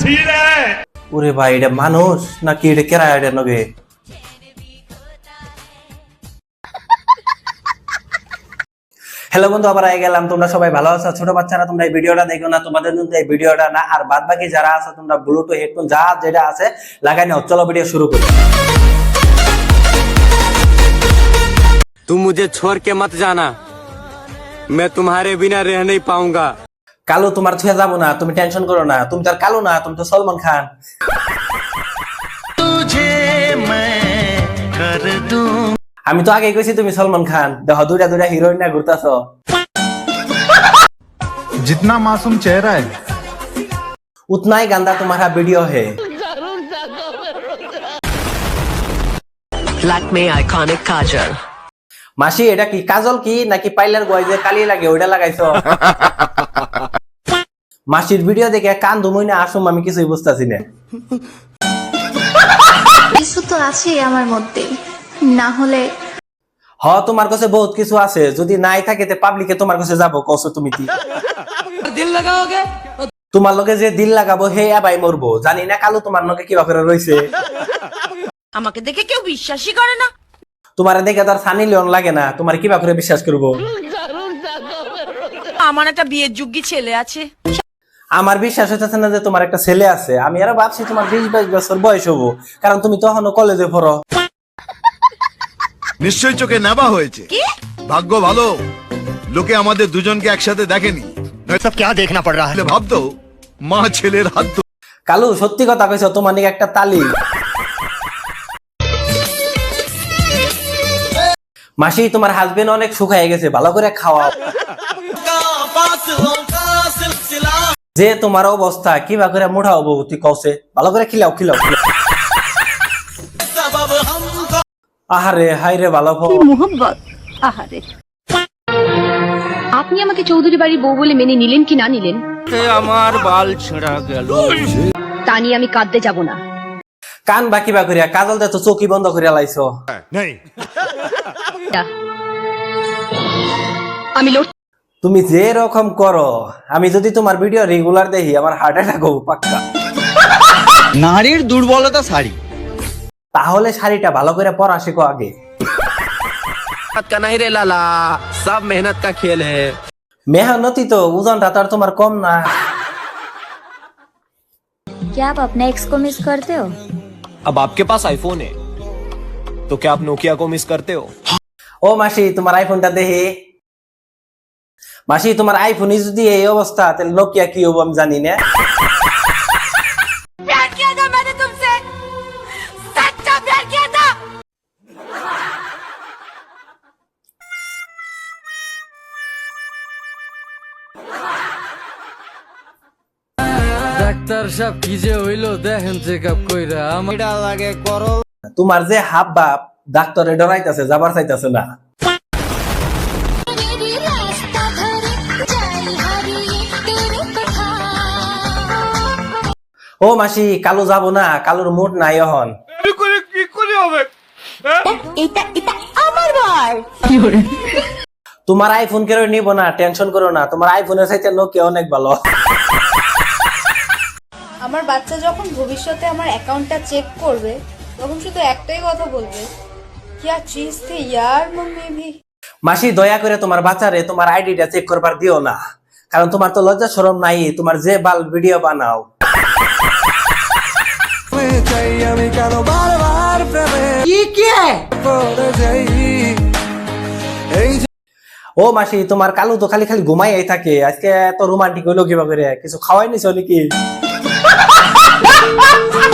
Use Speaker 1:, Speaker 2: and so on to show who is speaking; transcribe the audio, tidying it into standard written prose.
Speaker 1: Scene है।
Speaker 2: ওরে ভাই এটা মানুষ নাকি এটা কেরা এটা নগে? হ্যালো বন্ধু, আবার আই গেলাম। তোমরা সবাই ভালো আছো? ছোট বাচ্চারা তোমরা এই ভিডিওটা দেখো না, তোমাদের জন্য এই ভিডিওটা না। আর বাদ বাকি যারা আছে তোমরা ব্লুটুথ হেডফোন যা যেটা আছে লাগাই নাও। চলো ভিডিও শুরু করি।
Speaker 3: तुम मुझे छोड़ के मत जाना, मैं तुम्हारे बिना रह नहीं पाऊंगा।
Speaker 2: কালো তোমার ছুঁয়ে যাবো না, তুমি টেনশন করো না। তুমি তো আর কালো না, তুমি তো সলমান খান। আমি তো আগে কইছি তুমি সলমান খান। দেখো দুইটা দুইটা হিরোইন না ঘুরতাছো।
Speaker 4: जितना मासूम चेहरा है
Speaker 2: उतना ही गंदा तुम्हारा वीडियो है।
Speaker 5: लैक्मे आइकॉनिक काजल।
Speaker 2: মাসি এটা কি কাজল কি নাকি পাইলার গয় যে কালি লাগে ওইটা লাগাইছো? মাসির ভিডিও দেখে কান ধুমই না আসুম, আমি কিছুই বুঝতাছি না।
Speaker 6: কিছু তো আছে আমার মধ্যে, না হলে
Speaker 2: হ তোমার কাছে বহুত কিছু আছে, যদি নাই থাকে তে পাবলিকে তোমার কাছে যাবো কসো তুমি কি
Speaker 5: दिल लगाओगे?
Speaker 2: তোমার লগে যে দিল লাগাবো হে আবাই মরবো। জানি না কালো তোমার লগে কিবা করে রইছে।
Speaker 7: আমাকে দেখে কেউ বিশ্বাসই করে না।
Speaker 2: তোমার দেখে তো আর সানি লিওন লাগে না, তোমার কিবা করে বিশ্বাস করবো?
Speaker 7: আমার একটা বিয়ের যোগ্য ছেলে আছে।
Speaker 2: আমার বিশ্বাস হচ্ছে না যে তোমার একটা ছেলে আছে। আমি আরো ভাবছি তোমার 20-22 বছর বয়স হবো, কারণ তুমি তখনও কলেজে পড়ো।
Speaker 8: নিশ্চয় চোখে নেবা হয়েছে। ভাগ্য ভালো লোকে আমাদের দুজনকে একসাথে দেখেনি,
Speaker 4: सब क्या देखना पड़ रहा है।
Speaker 8: ভাবতো মা ছেলের হাত ধরে।
Speaker 2: কালু সত্যি কথা কইছো, তোমার নিকে একটা তালি। মাসি তোমার হাজবেন্ড অনেক শুকায় গেছে, ভালো করে খাওয়াও। যে তোমার অবস্থা কিবা করে মোটা হবো তুই কওছে, ভালো করে খিলাও খিলাও খিলাও। আহারে হাইরে ভালো
Speaker 9: মোহাম্মদ। আহারে, আপনি আমাকে চৌধুরী বাড়ির বউ বলে মেনে নিলেন কি না নিলেন
Speaker 3: আমার বাল ছেঁড়া গেল,
Speaker 9: তা নিয়ে আমি কাঁদতে যাব না।
Speaker 2: কান বাকি বা করিয়া কাজল দে তো চোখি বন্ধ করিয়া লাইছো।
Speaker 4: नहीं
Speaker 9: আমি লড়
Speaker 2: তুমি যে রকম করো, আমি যদি তোমার ভিডিও রেগুলার দেখি আমার হার্ট অ্যাটাক হবো পাক্কা।
Speaker 3: নারীর দুর্বলতা শাড়ি।
Speaker 2: তাহলে শাড়িটা ভালো করে পরা শেখো আগে।
Speaker 3: का नहीं रे लाला, सब मेहनत का खेल है।
Speaker 2: মেহনতি তো, ওজনটা তো আর তোমার কম না।
Speaker 6: क्या आप अपने एक्स को मिस करते हो?
Speaker 10: अब आपके पास आईफोन है तो क्या आप नोकिया को मिस करते हो?
Speaker 2: ও মাসি তোমার আইফোনটা দেখি। মাসি তোমার আইফোনই যদি এই অবস্থা, তাহলে নোকিয়া কি হবো আমি জানি না।
Speaker 7: प्यार किया था मैंने तुमसे, सच्चा प्यार किया था।
Speaker 3: ডাক্তার সাহেব কি যে হইলো দেখেন চেকআপ কইরা আমার লাগে করো।
Speaker 2: তোমার যে হাব বাপ ডাক্তারে ডরাইতেছে, যাবার চাইতেছে না। ও মাসি কালো যাবো না, কালোর মুড নাই এখন।
Speaker 7: এটা এটা আমার ভাই।
Speaker 2: তোমার আইফোন কেন নিব না, টেনশন করো না। তোমার আইফোনের চাইতে নোকিয়া অনেক ভালো।
Speaker 6: আমার বাচ্চা যখন ভবিষ্যতে আমার অ্যাকাউন্টটা চেক করবে, তখন শুধু একটাই কথা বলবে, क्या चीज थी यार मम्मी भी।
Speaker 2: মাসি দয়া করে তোমার বাচ্চারে তোমার আইডিটা চেক করবার দিও না, কারণ তোমার তো লজ্জা শরম নাই। তোমার যে বাল ভিডিও বানাও। ও মাসি তোমার কালু তো খালি খালি ঘুমাই থাকে, আজকে এত রোমান্টিক হইলো কিভাবে? কিছু খাওয়াই নিছো নাকি?